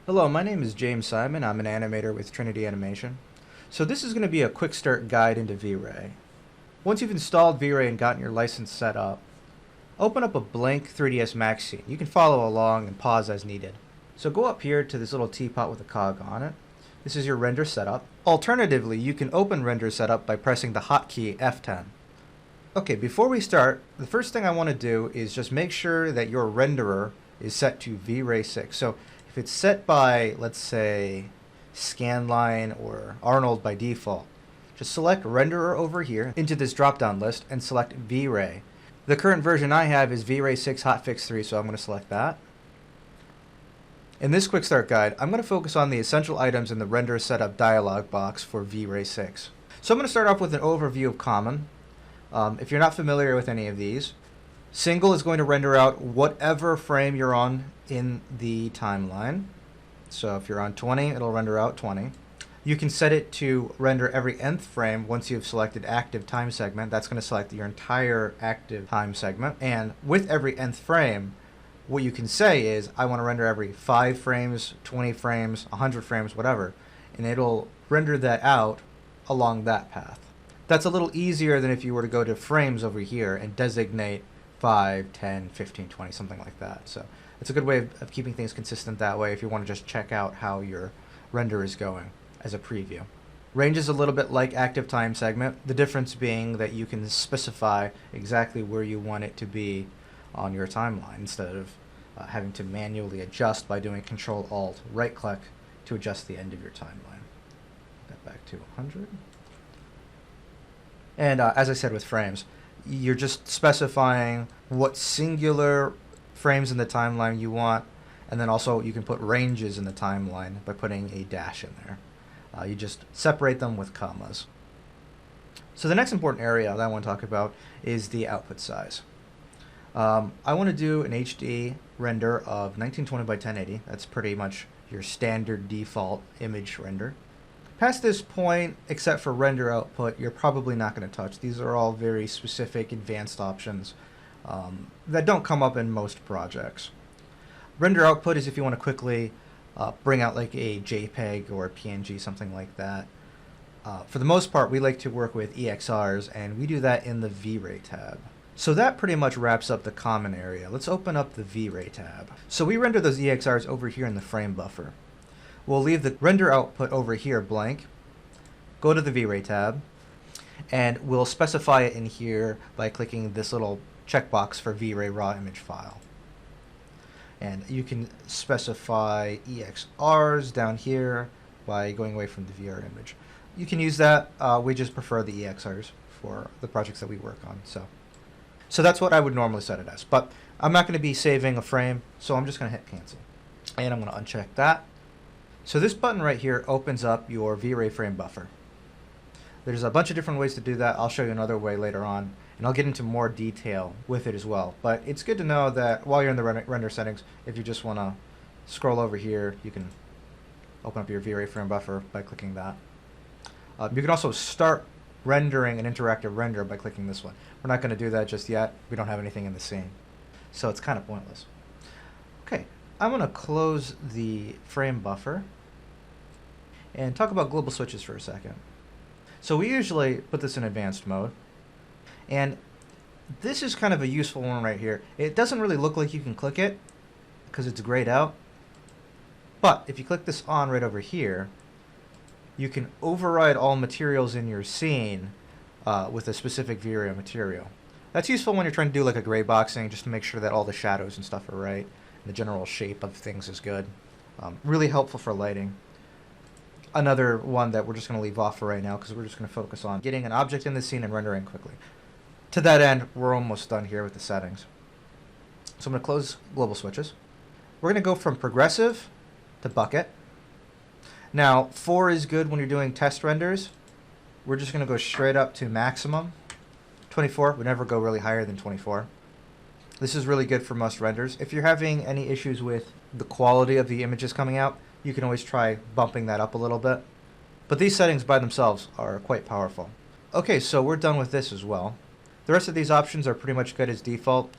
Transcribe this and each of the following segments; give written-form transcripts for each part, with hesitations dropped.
Hello, my name is James Simon. I'm an animator with Trinity Animation. So this is going to be a quick start guide into V-Ray. Once you've installed V-Ray and gotten your license set up, open up a blank 3ds Max scene. You can follow along and pause as needed. So go up here to this little teapot with a cog on it. This is your render setup. Alternatively, you can open render setup by pressing the hotkey F10. Okay, before we start, the first thing I want to do is just make sure that your renderer is set to V-Ray 6. So if it's set by, let's say, Scanline or Arnold by default, just select renderer over here into this drop-down list and select V-Ray. The current version I have is V-Ray 6 Hotfix 3, so I'm going to select that. In this quick start guide, I'm going to focus on the essential items in the render setup dialog box for V-Ray 6. So I'm going to start off with an overview of common. If you're not familiar with any of these, single is going to render out whatever frame you're on in the timeline. So if you're on 20, it'll render out 20. You can set it to render every nth frame once you've selected active time segment. That's going to select your entire active time segment. And with every nth frame, what you can say is, I want to render every 5 frames, 20 frames, 100 frames, whatever. And it'll render that out along that path. That's a little easier than if you were to go to frames over here and designate 5, 10, 15, 20, something like that. So it's a good way of keeping things consistent that way if you want to just check out how your render is going as a preview. Range is a little bit like active time segment, the difference being that you can specify exactly where you want it to be on your timeline instead of having to manually adjust by doing Control-Alt, right-click to adjust the end of your timeline. Get back to 100. And as I said with frames, you're just specifying what singular frames in the timeline you want, and then also you can put ranges in the timeline by putting a dash in there. You just separate them with commas. So the next important area that I want to talk about is the output size. I want to do an HD render of 1920 by 1080. That's pretty much your standard default image render. Past this point, except for render output, you're probably not going to touch. These are all very specific advanced options that don't come up in most projects. Render output is if you want to quickly bring out like a JPEG or a PNG, something like that. For the most part, we like to work with EXRs, and we do that in the V-Ray tab. So that pretty much wraps up the common area. Let's open up the V-Ray tab. So we render those EXRs over here in the frame buffer. We'll leave the render output over here blank, go to the V-Ray tab, and we'll specify it in here by clicking this little checkbox for V-Ray raw image file. And you can specify EXRs down here by going away from the VR image. You can use that. We just prefer the EXRs for the projects that we work on. So that's what I would normally set it as. But I'm not going to be saving a frame, so I'm just going to hit cancel. And I'm going to uncheck that. So this button right here opens up your V-Ray frame buffer. There's a bunch of different ways to do that. I'll show you another way later on, and I'll get into more detail with it as well. But it's good to know that while you're in the render settings, if you just want to scroll over here, you can open up your V-Ray frame buffer by clicking that. You can also start rendering an interactive render by clicking this one. We're not going to do that just yet. We don't have anything in the scene, so it's kind of pointless. Okay. I'm going to close the frame buffer and talk about global switches for a second. So we usually put this in advanced mode, and this is kind of a useful one right here. It doesn't really look like you can click it because it's grayed out, but if you click this on right over here, you can override all materials in your scene with a specific V-Ray material. That's useful when you're trying to do like a gray boxing, just to make sure that all the shadows and stuff are right. The general shape of things is good. Really helpful for lighting. Another one that we're just going to leave off for right now because we're just going to focus on getting an object in the scene and rendering quickly. To that end, we're almost done here with the settings. So I'm going to close global switches. We're going to go from progressive to bucket. Now, 4 is good when you're doing test renders. We're just going to go straight up to maximum. 24, we never go really higher than 24. This is really good for most renders. If you're having any issues with the quality of the images coming out, you can always try bumping that up a little bit. But these settings by themselves are quite powerful. Okay, so we're done with this as well. The rest of these options are pretty much good as default.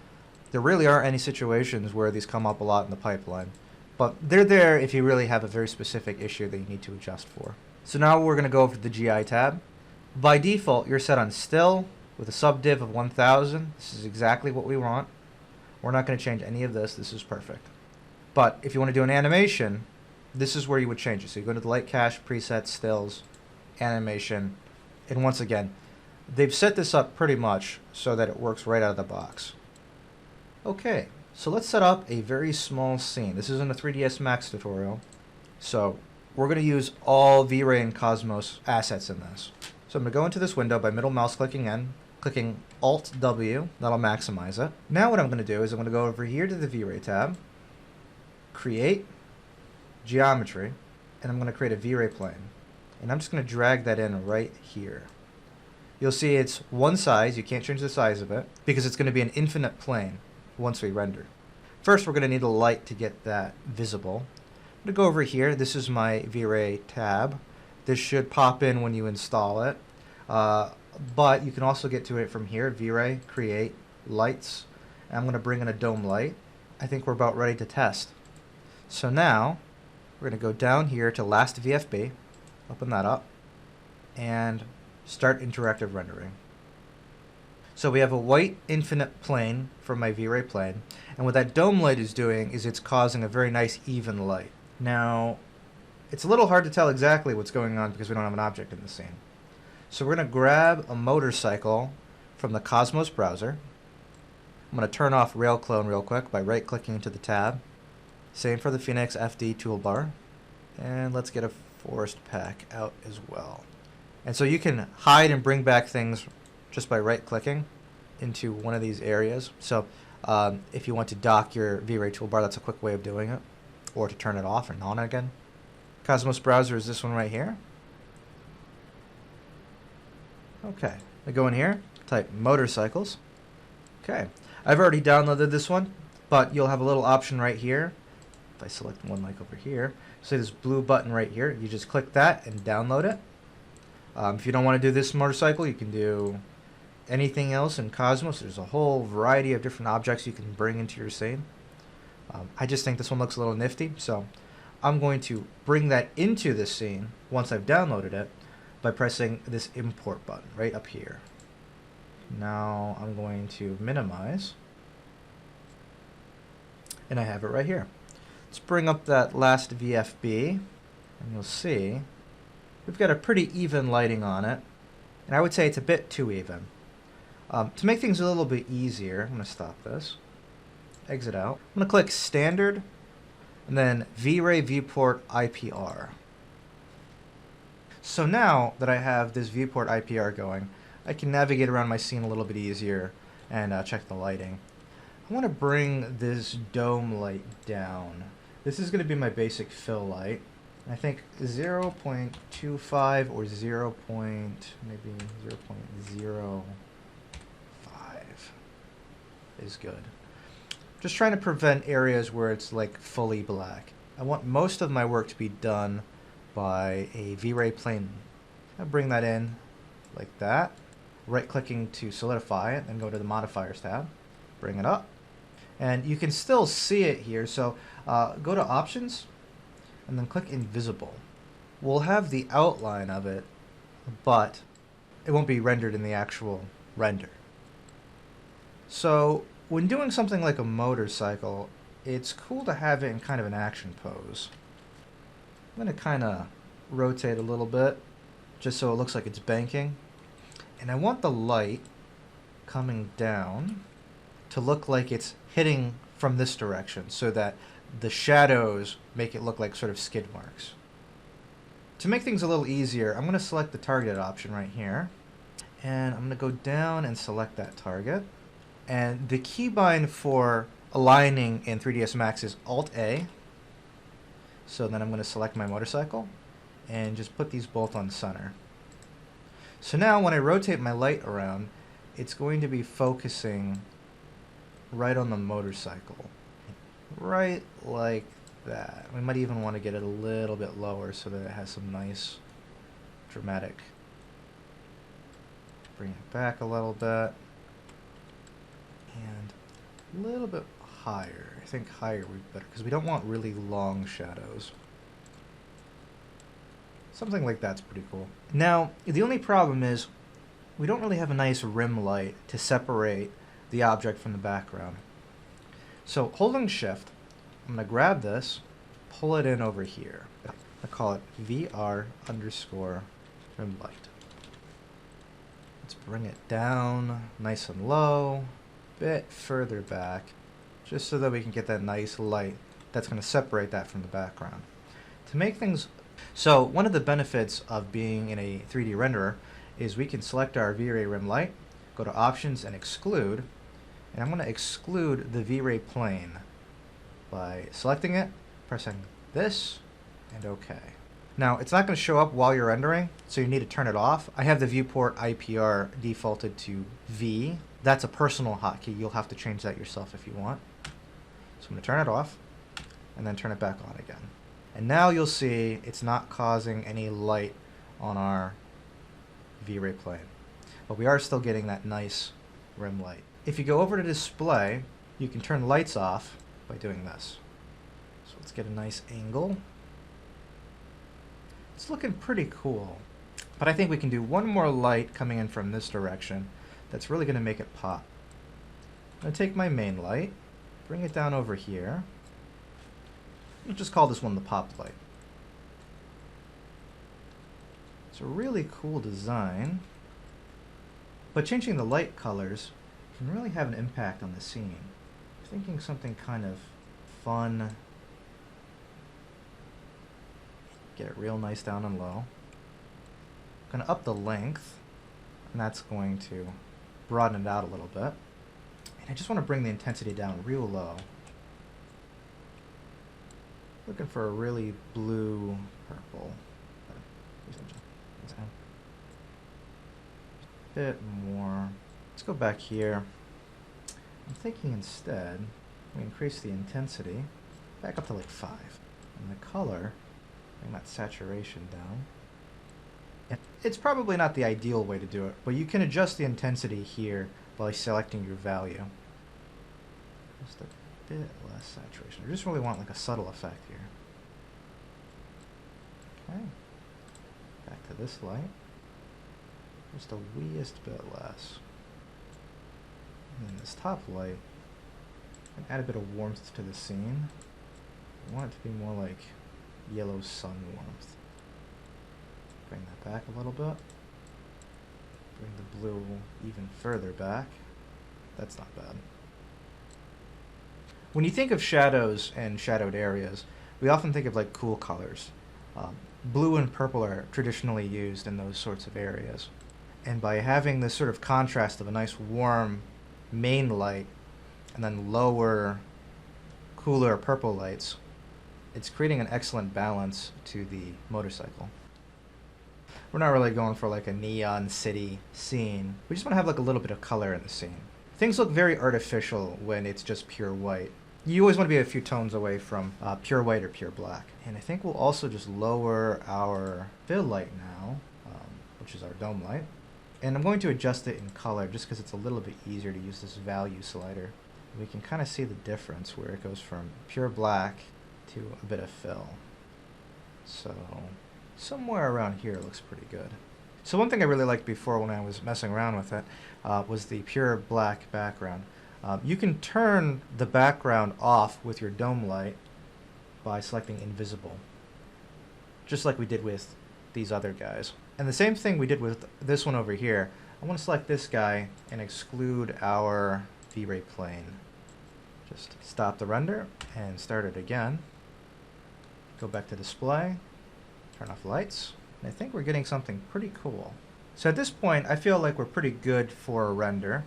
There really aren't any situations where these come up a lot in the pipeline. But they're there if you really have a very specific issue that you need to adjust for. So now we're going to go over to the GI tab. By default, you're set on still with a subdiv of 1000. This is exactly what we want. We're not going to change any of this. This is perfect. But if you want to do an animation, this is where you would change it. So you go to the light cache, presets, stills, animation, and once again, they've set this up pretty much so that it works right out of the box. Okay, so let's set up a very small scene. This isn't a 3ds Max tutorial, so we're going to use all V-Ray and Cosmos assets in this. So I'm going to go into this window by middle mouse clicking in, clicking Alt-W, that'll maximize it. Now what I'm going to do is I'm going to go over here to the V-Ray tab, create, geometry, and I'm going to create a V-Ray plane. And I'm just going to drag that in right here. You'll see it's one size, you can't change the size of it, because it's going to be an infinite plane once we render. First we're going to need a light to get that visible. I'm going to go over here, this is my V-Ray tab. This should pop in when you install it, but you can also get to it from here, V-Ray, create, lights, and I'm going to bring in a dome light. I think we're about ready to test. So now we're going to go down here to last VFB, open that up, and start interactive rendering. So we have a white infinite plane from my V-Ray plane, and what that dome light is doing is it's causing a very nice even light. Now, it's a little hard to tell exactly what's going on because we don't have an object in the scene. So we're going to grab a motorcycle from the Cosmos browser. I'm going to turn off Rail Clone real quick by right-clicking into the tab. Same for the Phoenix FD toolbar. And let's get a forest pack out as well. And so you can hide and bring back things just by right-clicking into one of these areas. So if you want to dock your V-Ray toolbar, that's a quick way of doing it. Or to turn it off and on again. Cosmos browser is this one right here. Okay, I go in here, type motorcycles. Okay, I've already downloaded this one, but you'll have a little option right here. If I select one like over here, see this blue button right here, you just click that and download it. If you don't want to do this motorcycle, you can do anything else in Cosmos. There's a whole variety of different objects you can bring into your scene. I just think this one looks a little nifty, so I'm going to bring that into this scene once I've downloaded it by pressing this import button right up here. Now I'm going to minimize, and I have it right here. Let's bring up that last VFB, and you'll see we've got a pretty even lighting on it, and I would say it's a bit too even. To make things a little bit easier, I'm going to stop this, exit out. I'm going to click Standard, and then V-Ray Viewport IPR. So now that I have this viewport IPR going, I can navigate around my scene a little bit easier and check the lighting. I want to bring this dome light down. This is going to be my basic fill light. I think 0.25 or 0.05 is good. Just trying to prevent areas where it's like fully black. I want most of my work to be done by a V-Ray plane. I'll bring that in like that. Right-clicking to solidify it, and go to the modifiers tab. Bring it up. And you can still see it here, so go to options and then click invisible. We'll have the outline of it, but it won't be rendered in the actual render. So when doing something like a motorcycle, it's cool to have it in kind of an action pose. I'm going to kind of rotate a little bit just so it looks like it's banking. And I want the light coming down to look like it's hitting from this direction so that the shadows make it look like sort of skid marks. To make things a little easier, I'm going to select the target option right here. And I'm going to go down and select that target. And the keybind for aligning in 3ds Max is Alt-A. So then I'm going to select my motorcycle and just put these both on center. So now when I rotate my light around, it's going to be focusing right on the motorcycle. Right like that. We might even want to get it a little bit lower so that it has some nice dramatic. Bring it back a little bit. And a little bit higher. I think higher would be better because we don't want really long shadows. Something like that's pretty cool. Now, the only problem is we don't really have a nice rim light to separate the object from the background. So holding shift, I'm going to grab this, pull it in over here. I call it VR underscore rim light. Let's bring it down nice and low, bit further back, just so that we can get that nice light that's going to separate that from the background. To make things... So one of the benefits of being in a 3D renderer is we can select our V-Ray rim light, go to options and exclude, and I'm going to exclude the V-Ray plane by selecting it, pressing this, and OK. Now, it's not going to show up while you're rendering, so you need to turn it off. I have the viewport IPR defaulted to V. That's a personal hotkey. You'll have to change that yourself if you want. So I'm going to turn it off, and then turn it back on again. And now you'll see it's not causing any light on our V-Ray plane. But we are still getting that nice rim light. If you go over to display, you can turn lights off by doing this. So let's get a nice angle. It's looking pretty cool. But I think we can do one more light coming in from this direction that's really going to make it pop. I'm going to take my main light, bring it down over here. We'll just call this one the pop light. It's a really cool design. But changing the light colors can really have an impact on the scene. I'm thinking something kind of fun. Get it real nice down and low. I'm going to up the length, and that's going to broaden it out a little bit. And I just want to bring the intensity down real low. Looking for a really blue purple. A bit more. Let's go back here. I'm thinking instead we increase the intensity back up to like 5. And the color, bring that saturation down. And it's probably not the ideal way to do it, but you can adjust the intensity here by selecting your value. Just a bit less saturation. I just really want like a subtle effect here. Okay. Back to this light. Just a weeest bit less. And then this top light, and add a bit of warmth to the scene. I want it to be more like yellow sun warmth. Bring that back a little bit. Bring the blue even further back. That's not bad. When you think of shadows and shadowed areas, we often think of like cool colors. Blue and purple are traditionally used in those sorts of areas. And by having this sort of contrast of a nice warm main light and then lower, cooler purple lights, it's creating an excellent balance to the motorcycle. We're not really going for like a neon city scene. We just want to have like a little bit of color in the scene. Things look very artificial when it's just pure white. You always want to be a few tones away from pure white or pure black. And I think we'll also just lower our fill light now, which is our dome light. And I'm going to adjust it in color just because it's a little bit easier to use this value slider. We can kind of see the difference where it goes from pure black to a bit of fill. So somewhere around here looks pretty good. So one thing I really liked before when I was messing around with it was the pure black background. You can turn the background off with your dome light by selecting invisible, just like we did with these other guys. And the same thing we did with this one over here. I want to select this guy and exclude our V-Ray plane. Just stop the render and start it again. Go back to display, turn off lights, and I think we're getting something pretty cool. So at this point, I feel like we're pretty good for a render.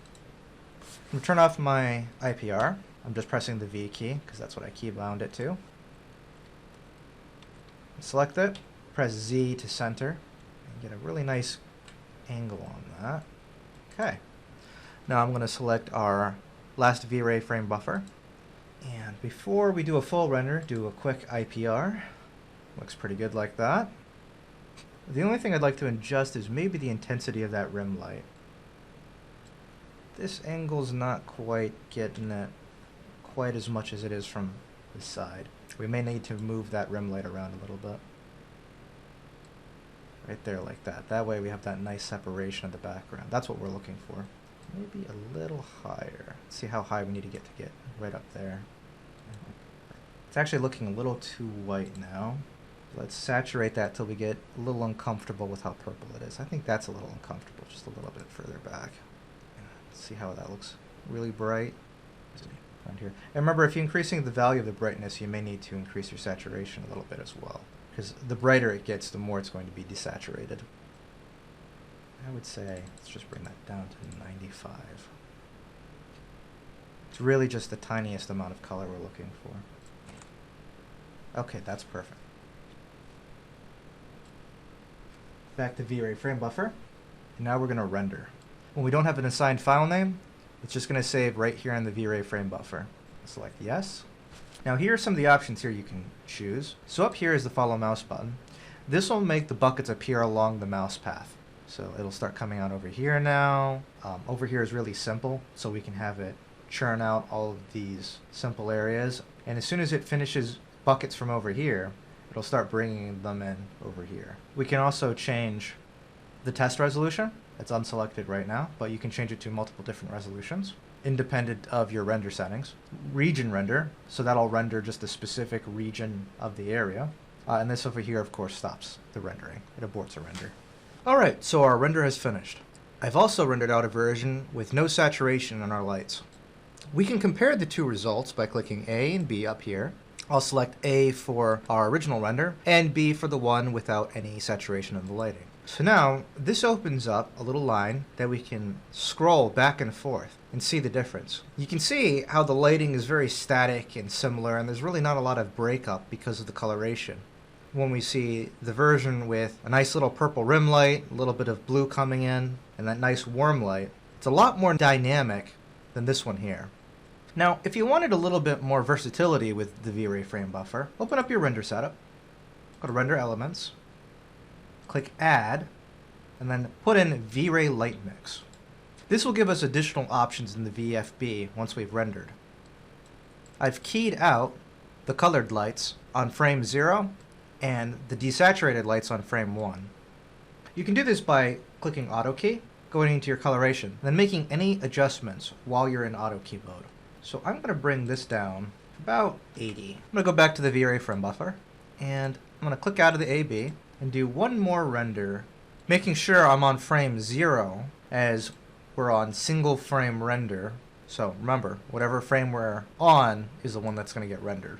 I'm going to turn off my IPR. I'm just pressing the V key because that's what I keybound it to. Select it, press Z to center, and get a really nice angle on that. Okay. Now I'm going to select our last V-Ray frame buffer. And before we do a full render, do a quick IPR. Looks pretty good like that. The only thing I'd like to adjust is maybe the intensity of that rim light. This angle's not quite getting it quite as much as it is from the side. We may need to move that rim light around a little bit. Right there like that. That way we have that nice separation of the background. That's what we're looking for. Maybe a little higher. Let's see how high we need to get right up there. It's actually looking a little too white now. Let's saturate that till we get a little uncomfortable with how purple it is. I think that's a little uncomfortable, just a little bit further back. Let's see how that looks. Really bright. Around here. And remember, if you're increasing the value of the brightness, you may need to increase your saturation a little bit as well. Because the brighter it gets, the more it's going to be desaturated. I would say, let's just bring that down to 95. It's really just the tiniest amount of color we're looking for. Okay, that's perfect. Back to V-Ray frame buffer. And now we're going to render. When we don't have an assigned file name, it's just going to save right here in the V-Ray frame buffer. Select yes. Now here are some of the options here you can choose. So up here is the follow mouse button. This will make the buckets appear along the mouse path. So it'll start coming out over here now. Over here is really simple, so we can have it churn out all of these simple areas. And as soon as it finishes buckets from over here, it'll start bringing them in over here. We can also change the test resolution. It's unselected right now, but you can change it to multiple different resolutions, independent of your render settings. Region render, so that'll render just a specific region of the area. And this over here, of course, stops the rendering. It aborts a render. Alright, so our render has finished. I've also rendered out a version with no saturation in our lights. We can compare the two results by clicking A and B up here. I'll select A for our original render, and B for the one without any saturation in the lighting. So now, this opens up a little line that we can scroll back and forth and see the difference. You can see how the lighting is very static and similar, and there's really not a lot of breakup because of the coloration. When we see the version with a nice little purple rim light, a little bit of blue coming in, and that nice warm light, it's a lot more dynamic than this one here. Now, if you wanted a little bit more versatility with the V-Ray frame buffer, open up your render setup, go to Render Elements, click Add, and then put in V-Ray Light Mix. This will give us additional options in the VFB once we've rendered. I've keyed out the colored lights on frame 0 and the desaturated lights on frame 1. You can do this by clicking Auto Key, going into your coloration, and then making any adjustments while you're in Auto Key mode. So I'm going to bring this down to about 80. I'm going to go back to the V-Ray frame buffer, and I'm going to click out of the AB and do one more render, making sure I'm on frame 0 as we're on single frame render. So remember, whatever frame we're on is the one that's going to get rendered.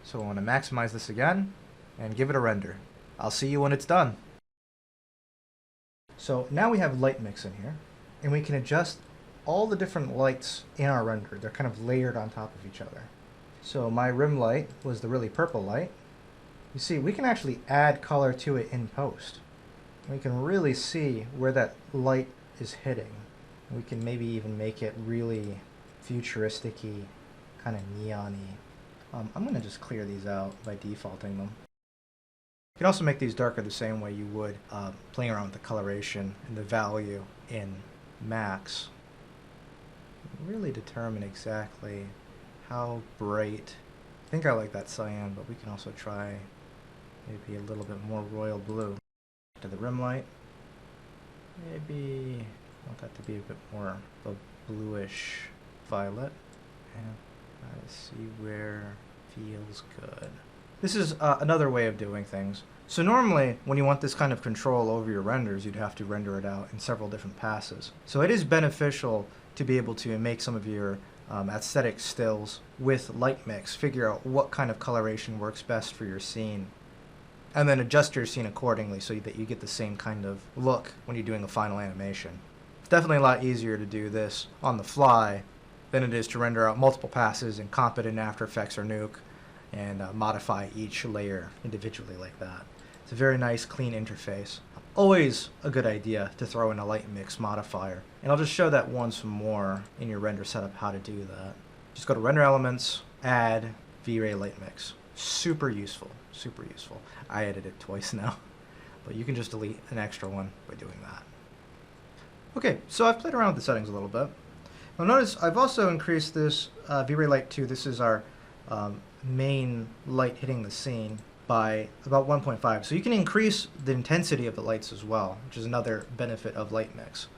So I want to maximize this again and give it a render. I'll see you when it's done. So now we have light mix in here, and we can adjust all the different lights in our render. They're kind of layered on top of each other. So my rim light was the really purple light. You see, we can actually add color to it in post. We can really see where that light is hitting. We can maybe even make it really futuristic-y, kind of neon-y. I'm going to just clear these out by defaulting them. You can also make these darker the same way you would playing around with the coloration and the value in Max. Really determine exactly how bright. I think I like that cyan, but we can also try maybe a little bit more royal blue. To the rim light, maybe I want that to be a bit more of a bluish violet, and try to see where it feels good. This is another way of doing things. So normally, when you want this kind of control over your renders, you'd have to render it out in several different passes. So it is beneficial to be able to make some of your aesthetic stills with light mix, figure out what kind of coloration works best for your scene, and then adjust your scene accordingly so that you get the same kind of look when you're doing a final animation. It's definitely a lot easier to do this on the fly than it is to render out multiple passes and comp it in After Effects or Nuke and modify each layer individually like that. It's a very nice, clean interface. Always a good idea to throw in a light mix modifier. And I'll just show that once more in your render setup how to do that. Just go to Render Elements, Add V-Ray Light Mix. Super useful, super useful. I edited it twice now, but you can just delete an extra one by doing that. Okay, so I've played around with the settings a little bit. Now notice I've also increased this V-Ray light 2. This is our main light hitting the scene by about 1.5. So you can increase the intensity of the lights as well, which is another benefit of light mix.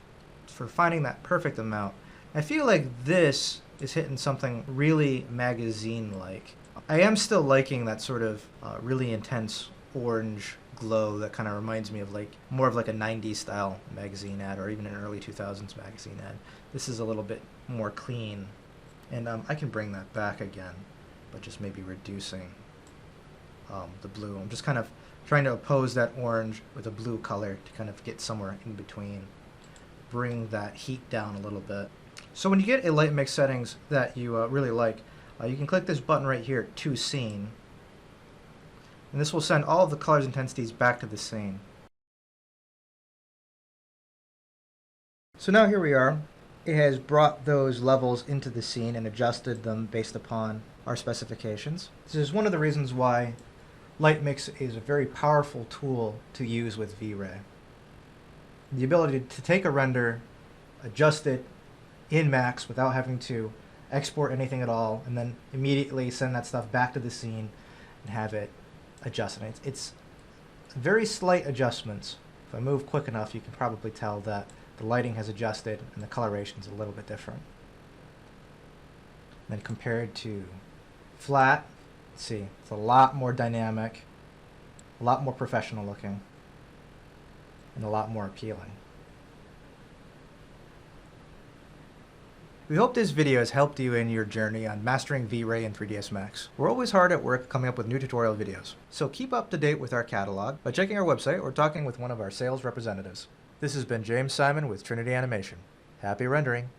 For finding that perfect amount, I feel like this is hitting something really magazine-like. I am still liking that sort of really intense orange glow that kind of reminds me of like more of like a 90s style magazine ad, or even an early 2000s magazine ad. This is a little bit more clean, and I can bring that back again, but just maybe reducing the blue. I'm just kind of trying to oppose that orange with a blue color to kind of get somewhere in between, bring that heat down a little bit. So when you get a light mix settings that you really like, you can click this button right here, to scene, and this will send all of the colors intensities back to the scene. So now here we are. It has brought those levels into the scene and adjusted them based upon our specifications. This is one of the reasons why light mix is a very powerful tool to use with V-Ray. The ability to take a render, adjust it in max without having to export anything at all, and then immediately send that stuff back to the scene and have it adjusted. It's very slight adjustments. If I move quick enough, you can probably tell that the lighting has adjusted and the coloration is a little bit different. Then compared to flat, let's see, it's a lot more dynamic, a lot more professional looking, and a lot more appealing. We hope this video has helped you in your journey on mastering V-Ray and 3ds Max. We're always hard at work coming up with new tutorial videos, so keep up to date with our catalog by checking our website or talking with one of our sales representatives. This has been James Simon with Trinity Animation. Happy rendering!